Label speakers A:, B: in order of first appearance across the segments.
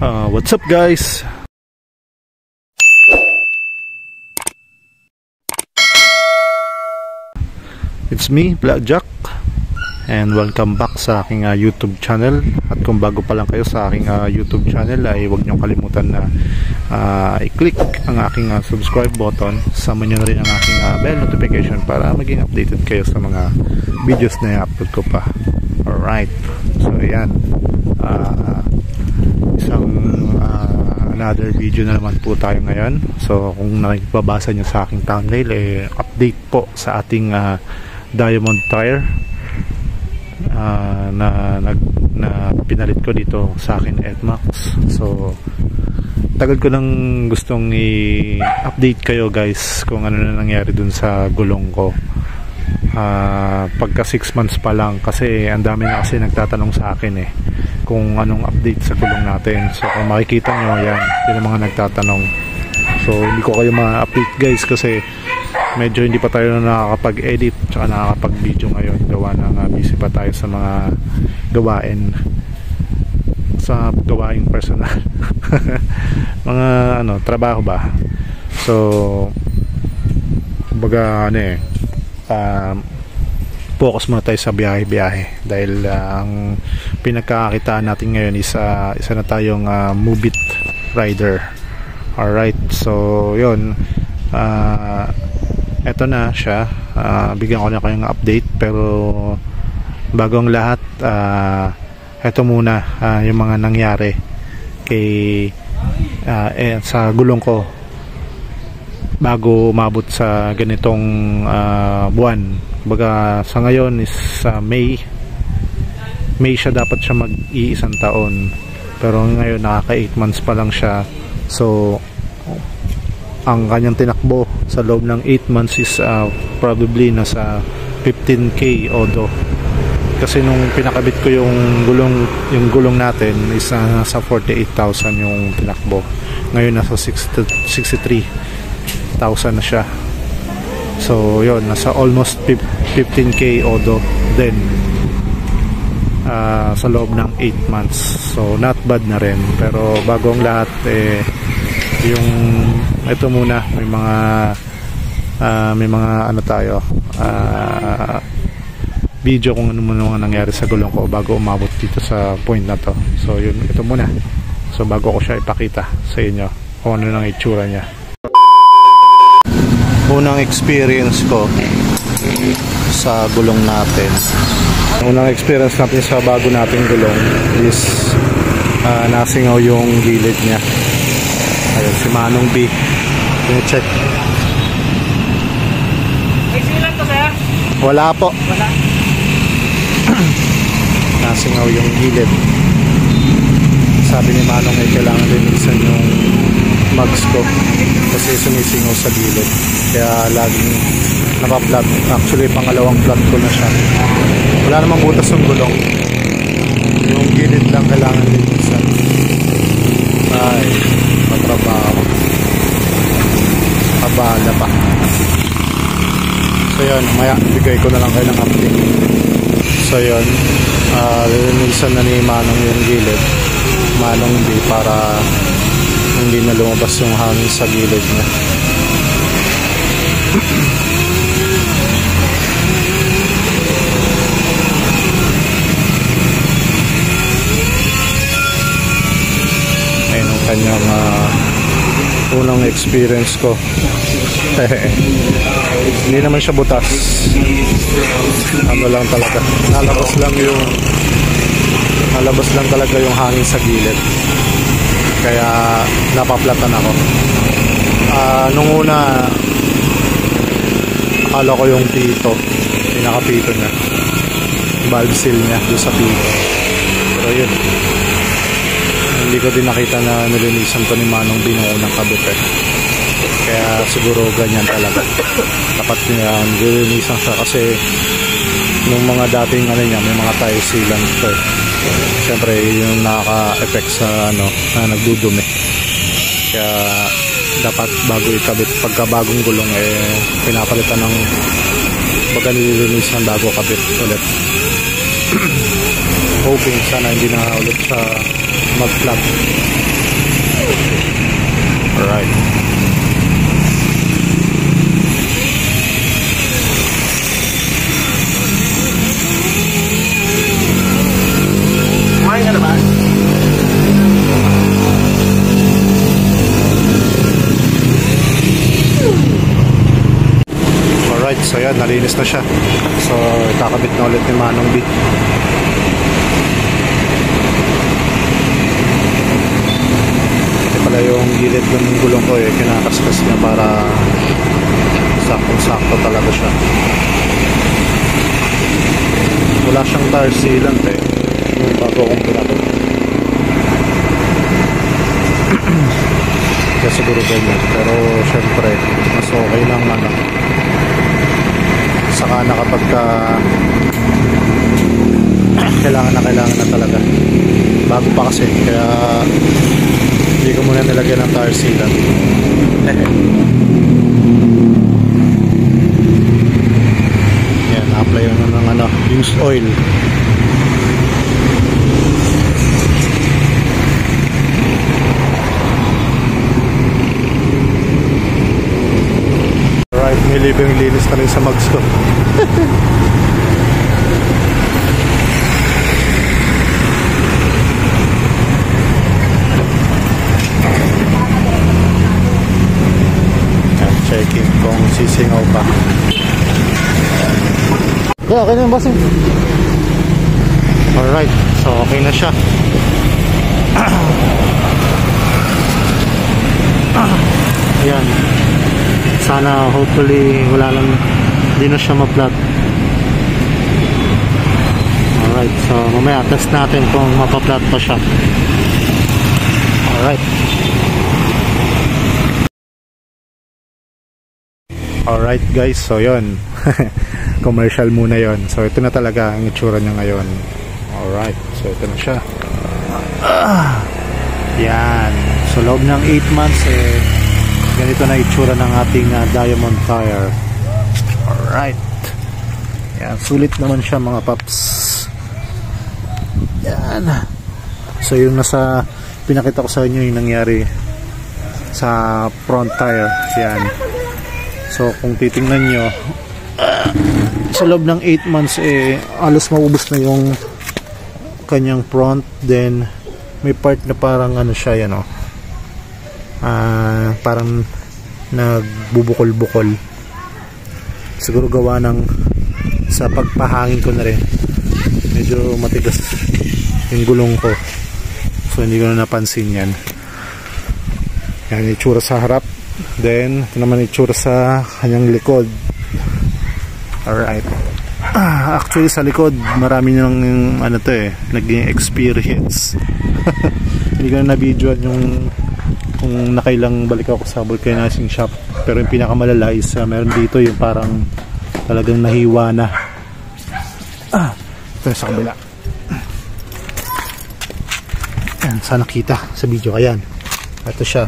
A: What's up guys? It's me, Blackjack, and welcome back sa aking YouTube channel. At kung bago pa lang kayo sa aking YouTube channel ay huwag niyong kalimutan na i-click ang aking subscribe button. Sama niyo na rin ang aking bell notification para maging updated kayo sa mga videos na i-upload ko pa. Alright, so ayan, another video na naman po tayo ngayon. So kung nakikipabasa nyo sa aking thumbnail, update po sa ating diamond tire na pinalit ko dito sa akin Edmax. So tagal ko nang gustong i-update kayo guys kung ano na nangyari dun sa gulong ko. Pagka 6 months pa lang, kasi ang dami na kasi nagtatanong sa akin kung anong update sa gulong natin. So kung makikita nyo, yan ang mga nagtatanong. So hindi ko kayo ma-update guys kasi medyo hindi pa tayo nakakapag-edit tsaka nakakapag-video ngayon, gawa ng busy pa tayo sa mga gawaing personal. Mga trabaho ba. So kumbaga focus muna tayo sa biyahe dahil ang pinagkakakitaan natin ngayon is isa na tayong Move It rider. Alright, so yun, eto na siya. Bigyan ko na kayong update, pero bago ang lahat, eto muna yung mga nangyari sa gulong ko bago umabot sa ganitong buwan. Baga sa ngayon is May siya, dapat siya mag-iisang taon, pero ngayon nakaka 8 months pa lang siya. So ang kanyang tinakbo sa loob ng 8 months is probably nasa 15k odo, kasi nung pinakabit ko yung gulong natin is nasa 48,000 yung tinakbo. Ngayon nasa 63,000 na siya. So yun, nasa almost 15k odo din sa loob ng 8 months. So not bad na rin. Pero bago ang lahat, yung ito muna, may mga tayo video kung ano muna nangyari sa gulong ko bago umabot dito sa point na to. So yun, ito muna. So bago ko siya ipakita sa inyo kung ano nang itsura niya. Unang experience ko sa gulong natin, unang experience natin sa bago nating gulong is nasingaw yung gilid niya. Ayun, si Manong B, check.
B: May silang to sir?
A: Wala po.
B: Wala.
A: Nasingaw yung gilid. Sabi ni Manong kailangan linisan yung mags ko kasi sumisingaw sa gilid, kaya laging naka-flat. Actually pangalawang flat ko na siya. Wala namang butas yung gulong, yung gilid lang kailangan linisan. Ay, patrabaho, kabala pa. So yun, maya bigay ko na lang kayo ng update. So yun, linisan na ni Manong yung gilid, Manong B, para hindi na lumabas yung hangin sa gilid niya. Ayun ang kanyang unang experience ko. Hindi naman siya butas, ano lang talaga, nalabas lang talaga yung hangin sa gilid, kaya napaplatan ako. Nung una akala ko yung pinaka-pito niya, valve seal niya doon sa pito, pero yun, hindi ko din nakita na nilinisan to ni Manong B nung unang kabit. Kaya siguro ganyan talaga, dapat nilinisan siya, kasi nung mga dating niya, may mga tire sealant to. Siyempre yung nakaka-effect sa na nagdudumi, kaya dapat bago ikabit, pagka bagong gulong pinapalitan ng nililinisan bago kabit ulit. Hoping sana hindi na ulit sa mag-flat. Alright.
B: Kumain ka na ba?
A: Alright, so yan, nalinis na siya. So, kakabit na ulit ni Manong B. Ito pala yung gilid ng gulong ko kinakaskas niya para saktong-sakto talaga siya. Wala siyang tire sealant yung bago kong pinakit. Kaya siguro ganyan. Pero syempre, mas okay lang saka na kapag kailangan na talaga. Bago pa kasi, kaya hindi ko muna nilagyan ng tire sealant. Yan, apply yun ng used oil. Alright, may libang linis na rin sa mags ko. Checking kung sisingaw pa. Kaya okay na yung bossing. Alright, so okay na siya. Ayan. Sana hopefully wala lang, hindi na siya ma-flat. Alright, so mamaya test natin kung mapa-flat pa siya. Alright. Alright guys, so yun. Commercial muna yon. So ito na talaga ang itsura niya ngayon. Alright, so ito na siya. Yan. So loob ng 8 months ganito na itsura ng ating diamond tire. Alright. Yan, sulit naman siya mga paps. Yan. So yung nasa pinakita ko sa inyo yung nangyari sa front tire. Yan. So kung titingnan nyo, sa loob ng 8 months alos maubos na yung kanyang front. Then may part na parang siya yan parang nagbubukol-bukol. Siguro gawa ng sa pagpahangin ko na rin, medyo matigas yung gulong ko, so hindi ko na napansin yan. Yan itsura sa harap. Then ito naman itsura sa kanyang likod. Alright. Actually sa likod marami nang naging experience. Hindi ko na na-videoan yung kung nakailang balik ako sa vulcanizing shop. Pero yung pinakamalala is meron dito yung parang talagang nahiwa na. Ito sa kabila. Ayan, sana kita sa video. Ayan, ito siya.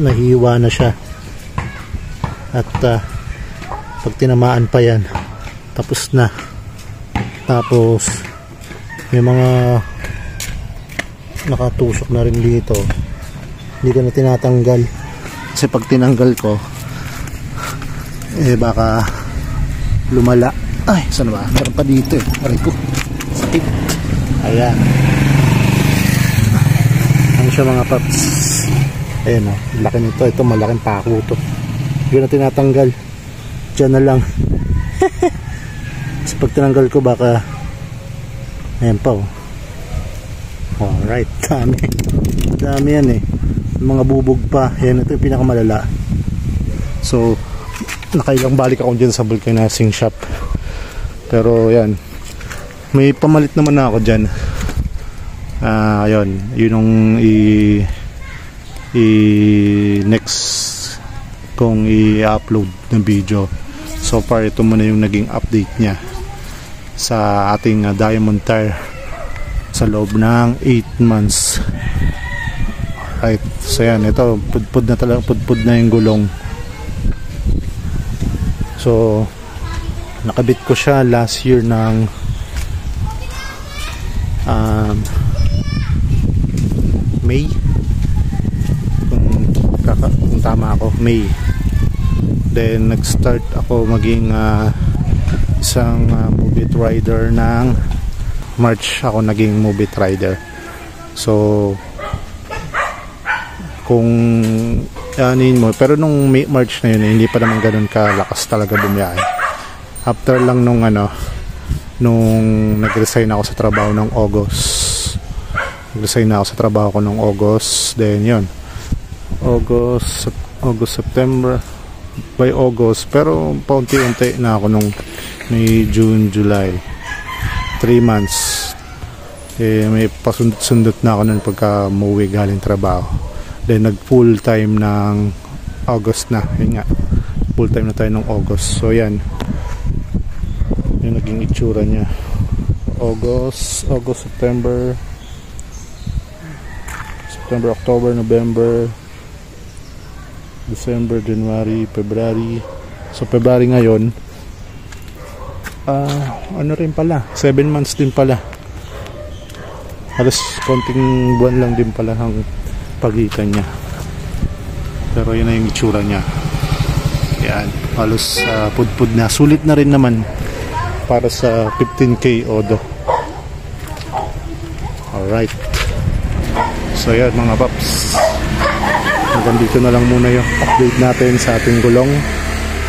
A: Nahiwa na siya. At pag tinamaan pa yan, tapos na. Tapos may mga nakatusok na rin dito. Hindi ko na tinatanggal kasi pag tinanggal ko baka lumala. Ay, saan ba? Meron pa dito aray ko, sakit. Ayan, ano siya mga paps. Ayan laki nito. Ito malaking pako to. Hindi ko na tinatanggal. Diyan na lang. Kasi pag tinanggal ko baka ayan pa Alright, dami yan mga bubog pa. Yan, ito yung pinakamalala. So nakailang balik ako dyan sa vulcanizing shop, pero yan, may pamalit naman na ako dyan. Ayun, yun yung next kong i-upload ng video. So far ito muna yung naging update niya sa ating diamond tire sa loob ng 8 months. Alright, so yan, ito pudpud na talaga, pudpud na yung gulong. So nakabit ko siya last year ng May May. Then nag-start ako maging isang movie rider ng March. Ako naging movie rider. So kung anin mo, pero nung March na yun hindi pa naman ganun kalakas talaga bumiyahe. After lang nung nag-resign ako sa trabaho ng August. Nag-resign ako sa trabaho ko ng August. Then yun, August, September, by August, pero paunti-unti na ako nung May, June, July, 3 months. May pasundot-sundot na ako nun pagka umuwi galing trabaho. Then nag full time ng August na. Yun nga, full time na tayo ng August. So yan, yung naging itsura niya. August, September, October, November, December, January, February. So February ngayon, ano rin pala, 7 months din pala. Halos konting buwan lang din pala ang pagitan niya. Pero yun na yung itsura niya. Yan, halos pudpud na. Sulit na rin naman para sa 15K Odo. Alright. So yan mga paps, hanggang dito na lang muna yung update natin sa ating gulong.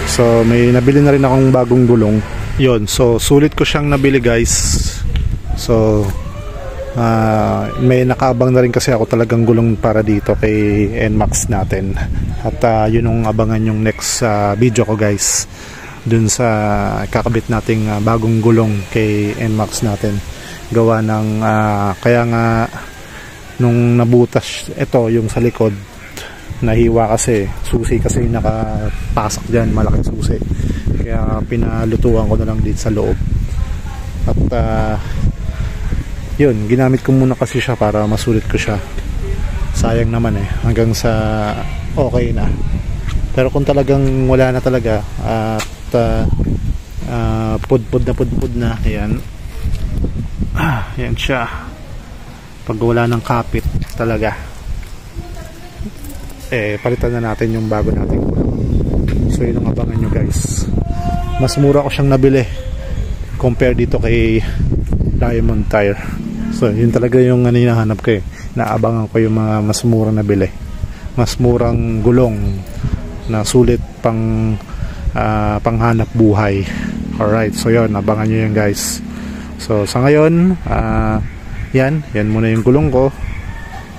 A: So may nabili na rin akong bagong gulong. Yun, so sulit ko siyang nabili guys. So may nakaabang na rin kasi ako talagang gulong para dito kay NMAX natin. At yun ang abangan yung next video ko guys, dun sa kakabit nating bagong gulong kay NMAX natin. Gawa ng kaya nga nung nabutas ito yung sa likod, nahiwa kasi, susi kasi nakapasak dyan, malaking susi, kaya pinalutuan ko na lang dito sa loob. At yun, ginamit ko muna kasi siya para masulit ko siya. Sayang naman hanggang sa okay na. Pero kung talagang wala na talaga at pudpud na ayan, ayan siya, pag wala ng kapit talaga, palitan na natin yung bago nating gulong. So yun ang abangan nyo guys. Mas mura ko siyang nabili compare dito kay Diamond Tire. So yun talaga yung hinahanap ko naabangan ko yung mga mas murang nabili, mas murang gulong na sulit panghanap buhay. Alright, so yun, abangan nyo yan guys. So sa ngayon, yan muna yung gulong ko.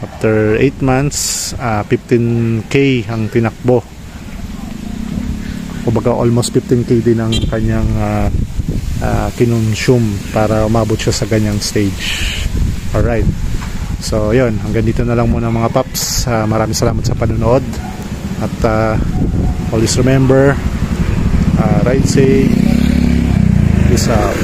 A: After 8 months, 15K ang tinakbo. Kumbaga almost 15K din ang kanyang kinonsume para umabot siya sa ganyang stage. Alright, so yun, hanggang dito na lang muna mga paps. Maraming salamat sa panonood. At always remember, ride safe, peace out.